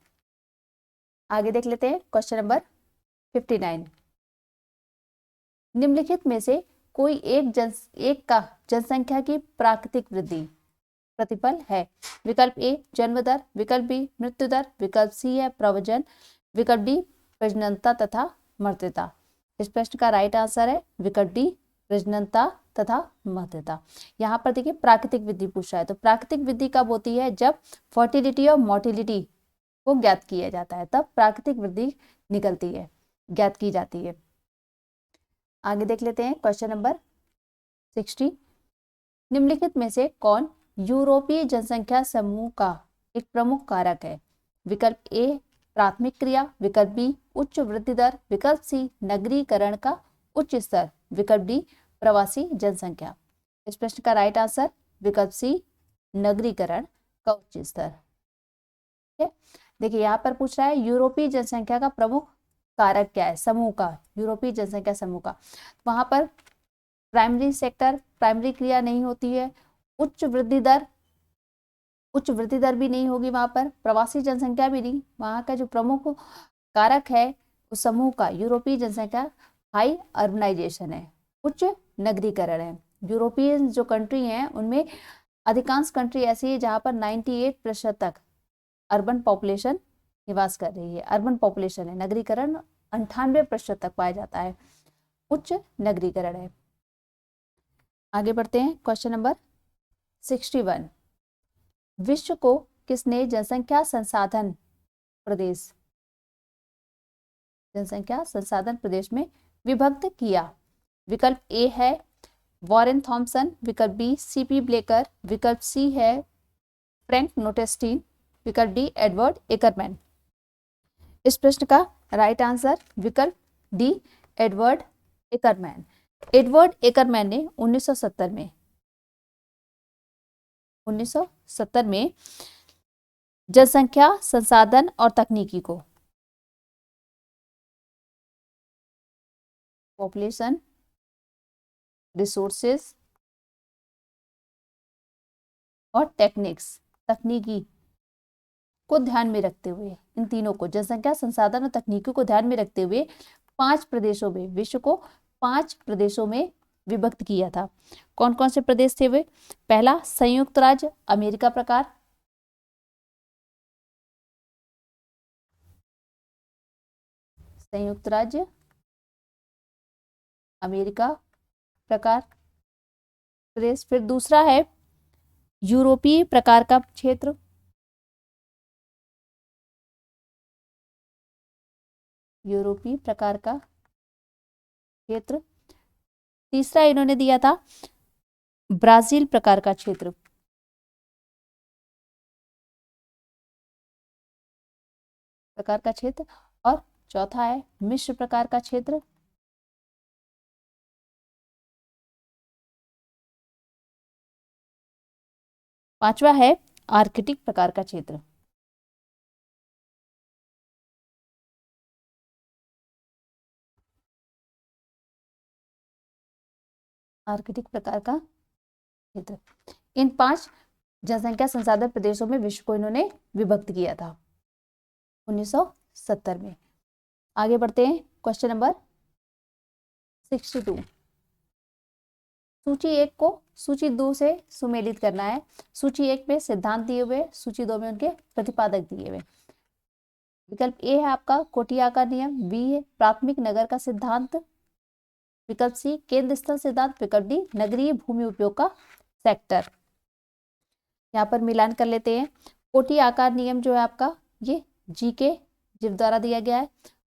आगे देख लेते हैं क्वेश्चन नंबर 59। निम्नलिखित में से कोई एक का जनसंख्या की प्राकृतिक वृद्धि प्रतिफल है। विकल्प ए जन्म दर, विकल्प बी मृत्यु दर, विकल्प सी है प्रवजन, विकल्प डी प्रजननता तथा मर्त्यता। इस प्रश्न का राइट आंसर है विकल्प डी प्रजननता तथा मर्त्यता। यहाँ पर देखिए प्राकृतिक वृद्धि पूछा है, तो प्राकृतिक वृद्धि कब होती है? जब फर्टिलिटी और मोर्टिलिटी को ज्ञात किया जाता है, तब प्राकृतिक वृद्धि निकलती है, ज्ञात की जाती है। आगे देख लेते हैं क्वेश्चन नंबर 60। निम्नलिखित में से कौन यूरोपीय जनसंख्या समूह का एक प्रमुख कारक है? विकल्प ए प्राथमिक क्रिया, विकल्प बी उच्च वृद्धि दर, विकल्प सी नगरीकरण का उच्च स्तर, विकल्प डी प्रवासी जनसंख्या। इस प्रश्न का राइट आंसर विकल्प सी नगरीकरण का उच्च स्तर। ठीक है, देखिए यहाँ पर पूछ रहा है यूरोपीय जनसंख्या का प्रमुख कारक क्या है, समूह का, यूरोपीय जनसंख्या समूह का। वहां पर प्राइमरी सेक्टर, प्राइमरी क्रिया नहीं होती है, उच्च वृद्धि दर भी नहीं होगी वहां पर, प्रवासी जनसंख्या भी नहीं। वहां का जो प्रमुख कारक है उस समूह का यूरोपीय जनसंख्या हाई अर्बनाइजेशन है, उच्च नगरीकरण है। यूरोपियन जो कंट्री हैं उनमें अधिकांश कंट्री ऐसी है जहां पर 98% तक अर्बन पॉपुलेशन निवास कर रही है, अर्बन पॉपुलेशन है। नगरीकरण 98% तक पाया जाता है, उच्च नगरीकरण है। आगे बढ़ते हैं क्वेश्चन नंबर 61। विश्व को किसने जनसंख्या संसाधन प्रदेश में विभक्त किया? विकल्प ए है वॉरेन थॉमसन, विकल्प बी सीपी ब्लेकर, विकल्प सी है फ्रैंक नोटेस्टीन, विकल्प डी एडवर्ड एकरमैन। इस प्रश्न का राइट आंसर विकल्प D Edward Ackerman. Edward Ackerman ने 1970 में जनसंख्या संसाधन और तकनीकी को, पॉपुलेशन रिसोर्सेस और टेक्निक्स, तकनीकी को ध्यान में रखते हुए, इन तीनों को, जनसंख्या संसाधन और तकनीकी को ध्यान में रखते हुए 5 प्रदेशों में, विश्व को 5 प्रदेशों में विभक्त किया था। कौन कौन से प्रदेश थे वे? पहला संयुक्त राज्य अमेरिका प्रकार, संयुक्त राज्य अमेरिका प्रकार प्रदेश। फिर दूसरा है यूरोपीय प्रकार का क्षेत्र, यूरोपीय प्रकार का क्षेत्र। तीसरा इन्होंने दिया था ब्राजील प्रकार का क्षेत्र, और चौथा है मिश्र प्रकार का क्षेत्र। पांचवा है आर्कटिक प्रकार का क्षेत्र। आर्कटिक प्रकार का क्षेत्र। इन 5 जनसंख्या संसाधन प्रदेशों में विश्व को इन्होंने विभक्त किया था 1970 में। आगे बढ़ते हैं क्वेश्चन नंबर 62। सूची 1 को सूची 2 से सुमेलित करना है। सूची 1 में सिद्धांत दिए हुए, सूची 2 में उनके प्रतिपादक दिए हुए। विकल्प ए है आपका कोटिया का नियम, बी है प्राथमिक नगर का सिद्धांत, विकल्प सी केंद्र स्थल सिद्धांत, विकल्प डी नगरीय भूमि उपयोग का सेक्टर। यहाँ पर मिलान कर लेते हैं। कोटि आकार नियम जो है आपका, ये जीके जिव द्वारा दिया गया है।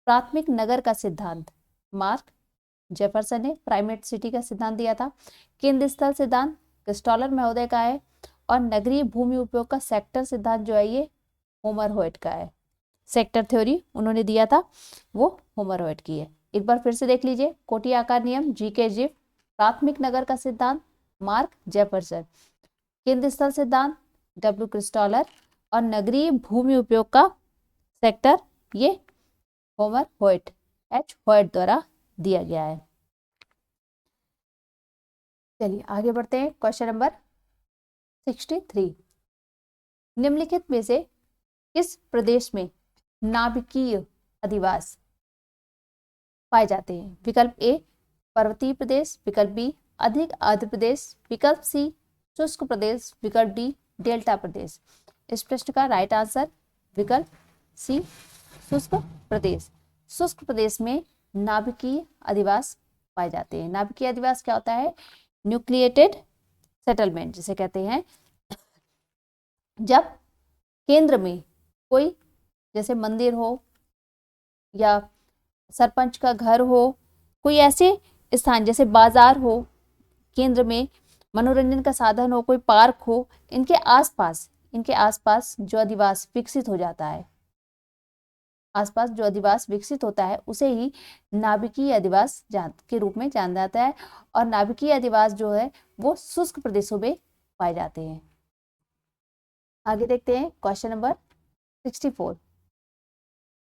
प्राथमिक नगर का सिद्धांत मार्क जेफरसन ने प्राइमेट सिटी का सिद्धांत दिया था। केंद्र स्थल सिद्धांत क्रिस्टॉलर महोदय का है, और नगरीय भूमि उपयोग का सेक्टर सिद्धांत जो है ये होमर होयट का है। सेक्टर थ्योरी उन्होंने दिया था, वो होमर होयट की है। एक बार फिर से देख लीजिए। कोटि आकार नियम जीके जिव, प्राथमिक नगर का सिद्धांत मार्क जेफरसन, केंद्र स्थल सिद्धांत डब्ल्यू क्रिस्टॉलर, और नगरीय भूमि उपयोग का सेक्टर ये होमर होयट एच होयट द्वारा दिया गया है। चलिए आगे बढ़ते हैं क्वेश्चन नंबर 63। निम्नलिखित में से किस प्रदेश में नाभिकीय अधिवास पाए जाते हैं? विकल्प ए पर्वतीय प्रदेश, विकल्प बी अधिक आर्द्र प्रदेश, विकल्प सी शुष्क प्रदेश, विकल्प डी डेल्टा प्रदेश। इस प्रश्न का राइट आंसर विकल्प सी शुष्क प्रदेश। शुष्क प्रदेश में नाभिकीय अधिवास पाए जाते हैं। नाभिकीय अधिवास क्या होता है? न्यूक्लिएटेड सेटलमेंट जिसे कहते हैं। जब केंद्र में कोई जैसे मंदिर हो या सरपंच का घर हो, कोई ऐसे स्थान जैसे बाजार हो, केंद्र में मनोरंजन का साधन हो, कोई पार्क हो, इनके आसपास जो अधिवास विकसित हो जाता है, आसपास जो अधिवास विकसित होता है उसे ही नाभिकीय अधिवास के रूप में जाना जाता है। और नाभिकीय अधिवास जो है वो शुष्क प्रदेशों में पाए जाते हैं। आगे देखते हैं क्वेश्चन नंबर 64।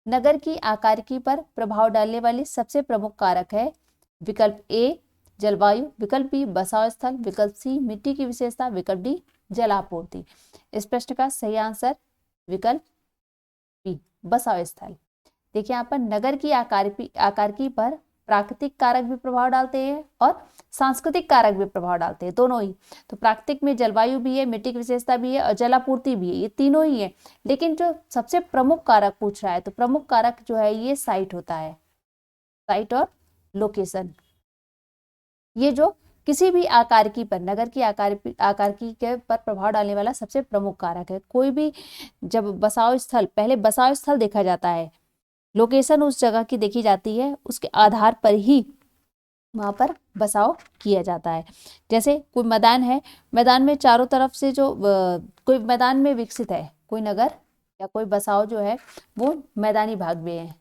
नगर की आकारिकी पर प्रभाव डालने वाली सबसे प्रमुख कारक है। विकल्प ए जलवायु, विकल्प बी बसाव स्थल, विकल्प सी मिट्टी की विशेषता, विकल्प डी जलापूर्ति। इस प्रश्न का सही आंसर विकल्प बी बसाव स्थल। देखिए यहाँ पर नगर की आकारिकी पर प्राकृतिक कारक भी प्रभाव डालते हैं और सांस्कृतिक कारक भी प्रभाव डालते हैं, दोनों ही। तो प्राकृतिक में जलवायु भी है, मिट्टी की विशेषता भी है और जलापूर्ति भी है, ये तीनों ही है। लेकिन जो सबसे प्रमुख कारक पूछ रहा है तो प्रमुख कारक जो है ये साइट होता है, साइट और लोकेशन। ये जो किसी भी आकारिकी पर, नगर की आकारिकी के पर प्रभाव डालने वाला सबसे प्रमुख कारक है। कोई भी जब बसाव स्थल, पहले बसाव स्थल देखा जाता है, लोकेशन उस जगह की देखी जाती है, उसके आधार पर ही वहां पर बसाव किया जाता है। जैसे कोई मैदान है, मैदान में चारों तरफ से जो कोई मैदान में विकसित है कोई नगर या कोई बसाव जो है वो मैदानी भाग में है,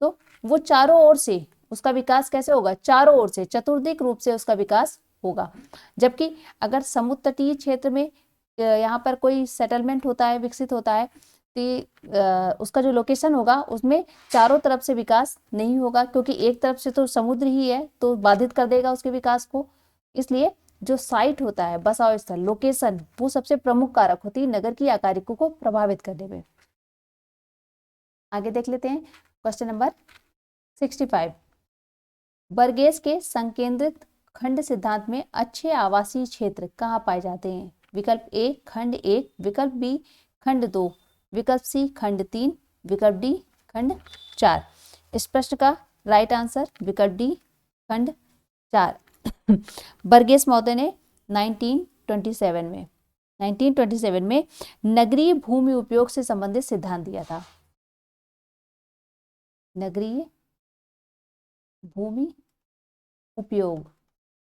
तो वो चारों ओर से उसका विकास कैसे होगा? चारों ओर से चतुर्दिक रूप से उसका विकास होगा। जबकि अगर समुद्र तटीय क्षेत्र में यहाँ पर कोई सेटलमेंट होता है, विकसित होता है, तो उसका जो लोकेशन होगा उसमें चारों तरफ से विकास नहीं होगा, क्योंकि एक तरफ से तो समुद्र ही है तो बाधित कर देगा उसके विकास को। इसलिए जो साइट होता है, बसाव स्थल, लोकेशन, वो सबसे प्रमुख कारक होती है नगर की आकारिकी को प्रभावित करने में। आगे देख लेते हैं क्वेश्चन नंबर 65। बर्गेस के संकेंद्रित खंड सिद्धांत में अच्छे आवासीय क्षेत्र कहाँ पाए जाते हैं? विकल्प ए खंड 1, विकल्प बी खंड 2, विकल्प सी खंड 3, विकल्प डी खंड 4। इस प्रश्न का राइट आंसर विकल्प डी खंड 4। बर्गेस महोदय ने 1927 में नगरीय भूमि उपयोग से संबंधित सिद्धांत दिया था। नगरीय भूमि उपयोग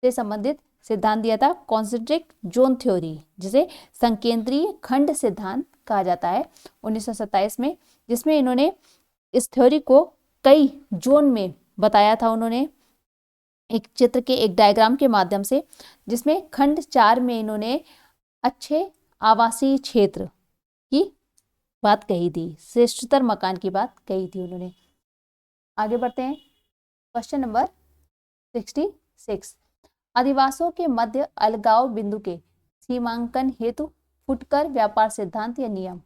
से संबंधित सिद्धांत दिया था, कॉन्सेंट्रिक जोन थ्योरी, जिसे संकेंद्रीय खंड सिद्धांत कहा जाता है, 1927 में, जिसमें इन्होंने इस थ्योरी को कई जोन में बताया था। उन्होंने एक चित्र के, एक डायग्राम के माध्यम से, जिसमें खंड 4 में इन्होंने अच्छे आवासीय क्षेत्र की बात कही थी, श्रेष्ठतर मकान की बात कही थी उन्होंने। आगे बढ़ते हैं क्वेश्चन नंबर 66। अधिवासों के मध्य अलगाव बिंदु के सीमांकन हेतु फुटकर व्यापार सिद्धांत या नियम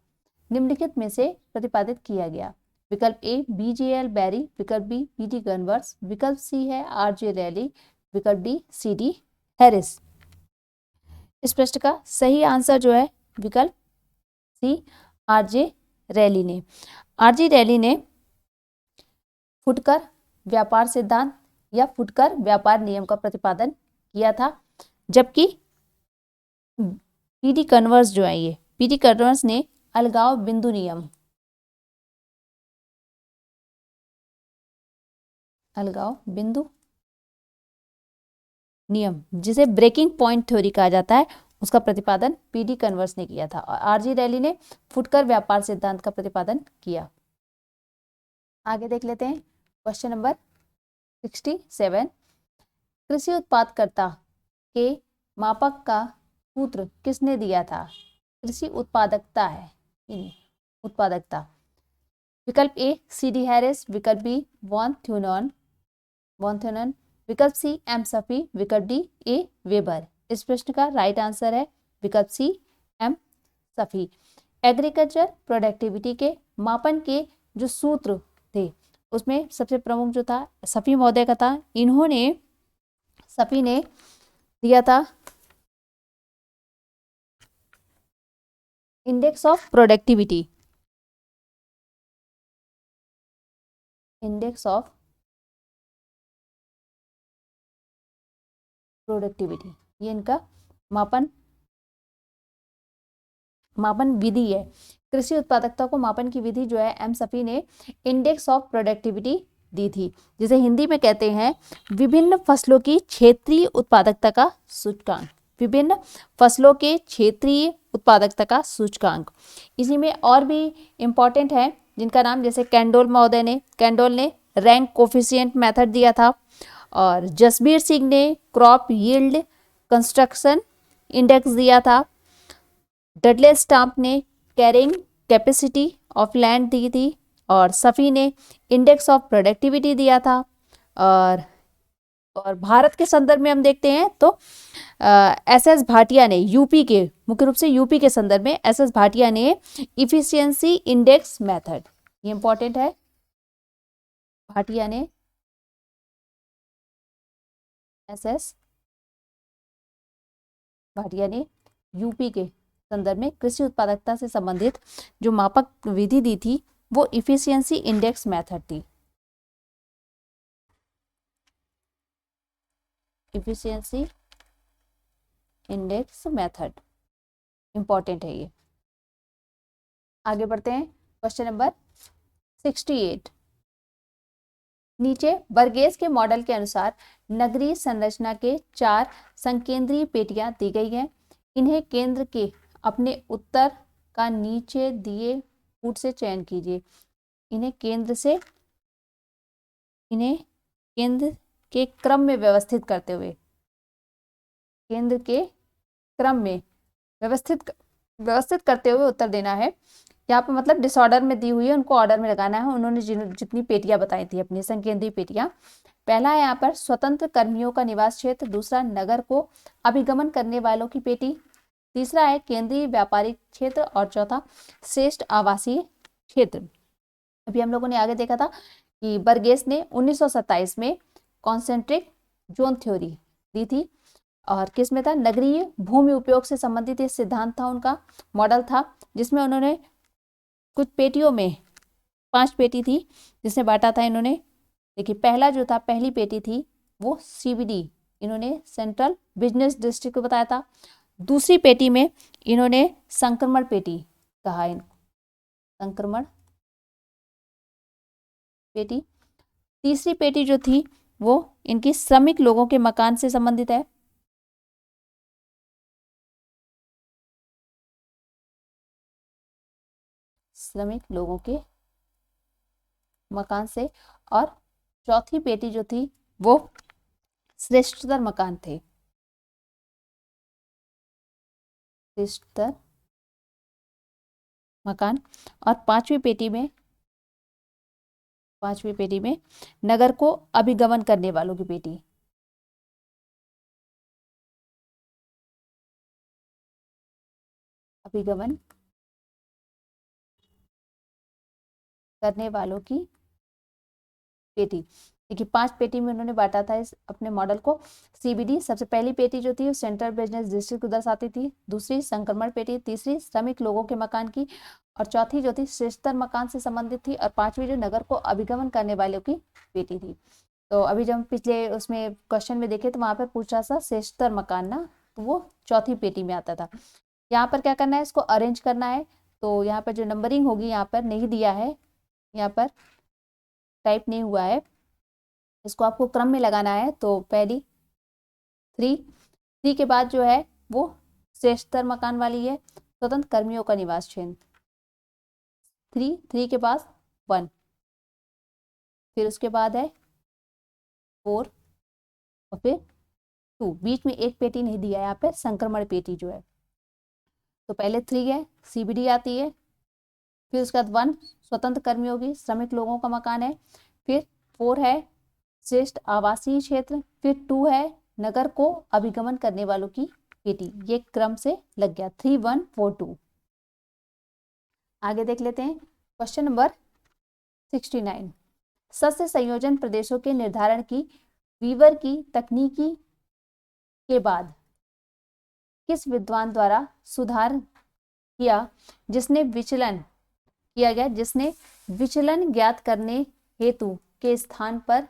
निम्नलिखित में से प्रतिपादित किया गया। विकल्प ए BJL बैरी, विकल्प बी PD गनवर्स, विकल्प सी है RJ रैली, विकल्प डी CD हैरिस। इस प्रश्न का सही आंसर जो है विकल्प सी RJ रैली ने। RJ रैली ने फुटकर व्यापार सिद्धांत या फुटकर व्यापार नियम का प्रतिपादन किया था, जबकि PD कन्वर्स जो है, ये PD कन्वर्स ने अलगाव बिंदु नियम, अलगाव बिंदु नियम, जिसे ब्रेकिंग पॉइंट थ्योरी कहा जाता है, उसका प्रतिपादन PD कन्वर्स ने किया था और RJ रैली ने फुटकर व्यापार सिद्धांत का प्रतिपादन किया। आगे देख लेते हैं क्वेश्चन नंबर 67। कृषि उत्पादकता के मापक का सूत्र किसने दिया था? कृषि उत्पादकता है, उत्पादकता। विकल्प ए CD हैरिस, विकल्प बी वॉन थ्यूनन, विकल्प सी M सफी, विकल्प डी A वेबर। इस प्रश्न का राइट आंसर है विकल्प सी M सफी। एग्रीकल्चर प्रोडक्टिविटी के मापन के जो सूत्र थे उसमें सबसे प्रमुख जो था सफी महोदय का था। सफी ने दिया था index of productivity, index of productivity, ये इनका मापन विधि है। कृषि उत्पादकता को मापन की विधि जो है एम सफी ने इंडेक्स ऑफ प्रोडक्टिविटी दी थी, जिसे हिंदी में कहते हैं विभिन्न फसलों की क्षेत्रीय उत्पादकता का सूचकांक, विभिन्न फसलों के क्षेत्रीय उत्पादकता का सूचकांक। इसी में और भी इंपॉर्टेंट है जिनका नाम, जैसे कैंडोल ने रैंक कोफिशिएंट मेथड दिया था, और जसबीर सिंह ने क्रॉप यील्ड कंस्ट्रक्शन इंडेक्स दिया था, डडले स्टाम्प ने कैरिंग कैपेसिटी ऑफ लैंड दी थी, और सफ़ी ने इंडेक्स ऑफ प्रोडक्टिविटी दिया था। और भारत के संदर्भ में हम देखते हैं तो एस भाटिया ने यूपी के, मुख्य रूप से यूपी के संदर्भ में एस भाटिया ने इफिशियंसी इंडेक्स मेथड, ये इंपॉर्टेंट है, भाटिया ने एस भाटिया ने यूपी के संदर्भ में कृषि उत्पादकता से संबंधित जो मापक विधि दी थी वो इफिशियंसी इंडेक्स मेथड थी। इफिशियंसी इंडेक्स मेथड इंपॉर्टेंट है ये। आगे बढ़ते हैं, क्वेश्चन नंबर 68। नीचे बर्गेस के मॉडल के अनुसार नगरीय संरचना के 4 संकेंद्रीय पेटियां दी गई हैं। इन्हें केंद्र के अपने उत्तर का नीचे दिए फुट से चयन कीजिए। इन्हें केंद्र के क्रम में व्यवस्थित करते हुए, केंद्र के क्रम में व्यवस्थित करते हुए उत्तर देना है। यहाँ पे मतलब डिसऑर्डर में दी हुई है, उनको ऑर्डर में लगाना है। उन्होंने जितनी पेटियां बताई थी अपनी संकेंद्रीय पेटियां, पहला है यहाँ पर स्वतंत्र कर्मियों का निवास क्षेत्र, दूसरा नगर को अभिगमन करने वालों की पेटी, तीसरा है केंद्रीय व्यापारिक क्षेत्र, और चौथा श्रेष्ठ आवासीय क्षेत्र। अभी हम लोगों ने आगे देखा था कि बर्गेस ने 1927 में कॉन्सेंट्रिक जोन थ्योरी दी थी, और किस में था, नगरीय भूमि उपयोग से संबंधित ये सिद्धांत था, उनका मॉडल था, जिसमें उन्होंने कुछ पेटियों में 5 पेटी थी जिसमें बांटा था इन्होंने। देखिए पहला जो था, पहली पेटी थी वो CBD, इन्होंने सेंट्रल बिजनेस डिस्ट्रिक्ट को बताया था। दूसरी पेटी में इन्होंने संक्रमण पेटी कहा, इनको संक्रमण पेटी। तीसरी पेटी जो थी वो इनकी श्रमिक लोगों के मकान से संबंधित है, श्रमिक लोगों के मकान से, और चौथी पेटी जो थी वो श्रेष्ठतर मकान थे, श्रेष्ठतर मकान। और पांचवी पेटी में नगर को अभिगमन करने वालों की पेटी, अभिगमन करने वालों की पेटी। देखिए 5 पेटी में उन्होंने बांटा था इस अपने मॉडल को। CBD सबसे पहली पेटी जो थी सेंट्रल बिजनेस डिस्ट्रिक्ट को दर्शाती थी, दूसरी संक्रमण पेटी, तीसरी श्रमिक लोगों के मकान की, और चौथी जो थी श्रेष्ठतर मकान से संबंधित थी, और पांचवी जो नगर को अभिगमन करने वालों की पेटी थी। तो अभी जब हम पिछले उसमें क्वेश्चन में देखे तो वहां पर पूछा था श्रेष्ठतर मकान ना, तो वो चौथी पेटी में आता था। यहाँ पर क्या करना है, इसको अरेंज करना है। तो यहाँ पर जो नंबरिंग होगी यहाँ पर नहीं दिया है, यहाँ पर टाइप नहीं हुआ है, इसको आपको क्रम में लगाना है। तो पहली 3 के बाद जो है वो श्रेष्ठतर मकान वाली है, स्वतंत्र कर्मियों का निवास क्षेत्र, 3 के पास 1, फिर उसके बाद है 4, और फिर 2, बीच में एक पेटी नहीं दिया है यहाँ पे, संक्रमण पेटी जो है। तो पहले 3 है, CBD आती है, फिर उसके बाद 1 स्वतंत्र कर्मियों की श्रमिक लोगों का मकान है, फिर 4 है श्रेष्ठ आवासीय क्षेत्र, फिर 2 है नगर को अभिगमन करने वालों की पेटी। ये क्रम से लग गया 3, 1, 4, 2। आगे देख लेते हैं क्वेश्चन नंबर 69। सस्य संयोजन प्रदेशों के निर्धारण की वीवर की तकनीकी के बाद किस विद्वान द्वारा सुधार किया जिसने विचलन ज्ञात करने हेतु के स्थान पर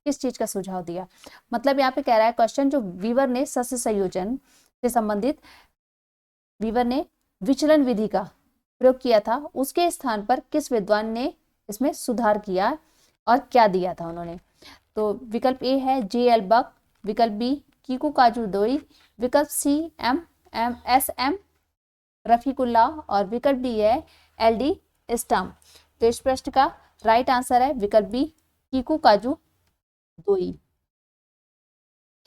किस चीज का सुझाव दिया। मतलब यहाँ पे कह रहा है क्वेश्चन, जो वीवर ने सस्य संयोजन से संबंधित वीवर ने विचलन विधि का प्रयोग किया था, उसके स्थान पर किस विद्वान ने इसमें सुधार किया और क्या दिया था उन्होंने। तो विकल्प ए है J.L. बक, विकल्प बी कीकू काजू दोई, विकल्प सी S.M. रफीकुल्लाह और विकल्प डी है L.D. स्टम। तो इस प्रश्न का राइट आंसर है विकल्प बी कीकू काजू दोई।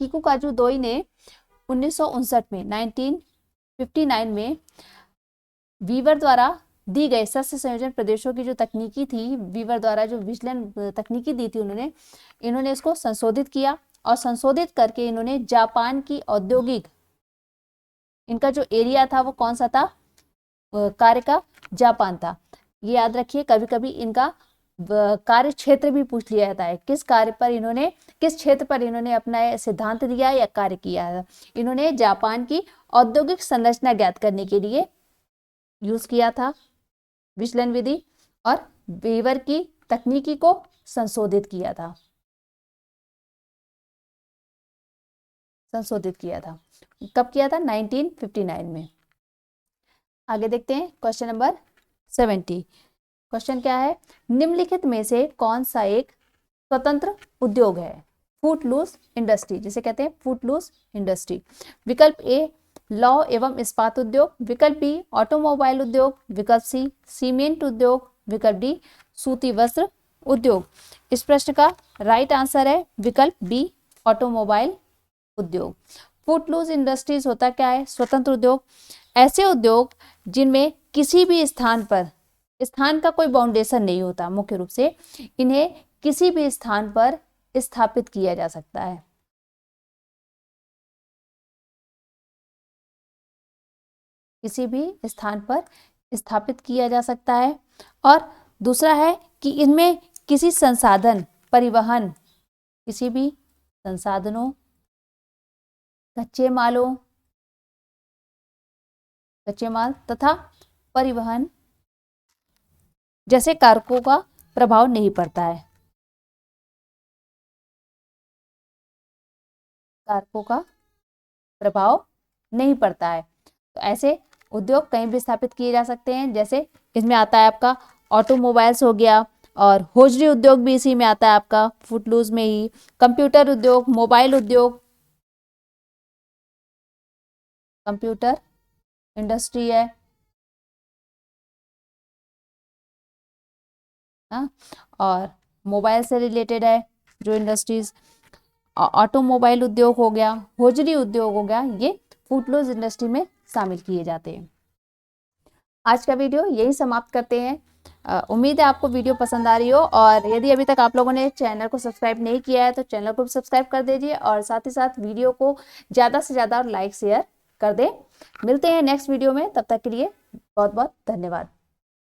कीकू काजू दोई ने 1959 में 1959 में वीवर द्वारा दी गए सस्य संयोजन प्रदेशों की जो तकनीकी थी, वीवर द्वारा जो विचलन तकनीकी दी थी इन्होंने इसको संशोधित किया और संशोधित करके इन्होंने जापान की औद्योगिक, इनका जो एरिया था वो कौन सा था, कार्य का जापान था। ये याद रखिए, कभी कभी इनका कार्य क्षेत्र भी पूछ लिया जाता है, किस क्षेत्र पर इन्होंने अपना सिद्धांत दिया या कार्य किया है। इन्होंने जापान की औद्योगिक संरचना ज्ञात करने के लिए यूज किया था विचलन विधि और वीवर की तकनीकी को संशोधित किया था। कब किया था? 1959 में। आगे देखते हैं क्वेश्चन नंबर 70। क्वेश्चन क्या है, निम्नलिखित में से कौन सा एक स्वतंत्र उद्योग है? फूटलूस इंडस्ट्री, जिसे कहते हैं फूटलूस इंडस्ट्री। विकल्प ए लौह एवं इस्पात उद्योग, विकल्प बी ऑटोमोबाइल उद्योग, विकल्प सी सीमेंट उद्योग, विकल्प डी सूती वस्त्र उद्योग। इस प्रश्न का राइट आंसर है विकल्प बी ऑटोमोबाइल उद्योग। फूटलूस इंडस्ट्रीज होता क्या है? स्वतंत्र उद्योग, ऐसे उद्योग जिनमें किसी भी स्थान का कोई बाउंडेशन नहीं होता। मुख्य रूप से इन्हें किसी भी स्थान पर स्थापित किया जा सकता है। किसी भी स्थान पर स्थापित किया जा सकता है। और दूसरा है कि इनमें किसी संसाधन परिवहन, किसी भी संसाधनों, कच्चे माल तथा परिवहन जैसे कारकों का प्रभाव नहीं पड़ता है। तो ऐसे उद्योग कहीं भी स्थापित किए जा सकते हैं। जैसे इसमें आता है आपका ऑटोमोबाइल्स हो गया, और होजरी उद्योग भी इसी में आता है आपका, फुटलूस में ही। कंप्यूटर उद्योग, मोबाइल उद्योग, कंप्यूटर इंडस्ट्री है, और मोबाइल से रिलेटेड है जो इंडस्ट्रीज। ऑटोमोबाइल उद्योग हो गया, होजरी उद्योग हो गया, ये फुटलूस इंडस्ट्री में शामिल किए जाते हैं। आज का वीडियो यही समाप्त करते हैं। उम्मीद है आपको वीडियो पसंद आ रही हो, और यदि अभी तक आप लोगों ने चैनल को सब्सक्राइब नहीं किया है तो चैनल को भी सब्सक्राइब कर दीजिए, और साथ ही साथ वीडियो को ज़्यादा से ज़्यादा लाइक शेयर कर दें। मिलते हैं नेक्स्ट वीडियो में, तब तक के लिए बहुत बहुत धन्यवाद।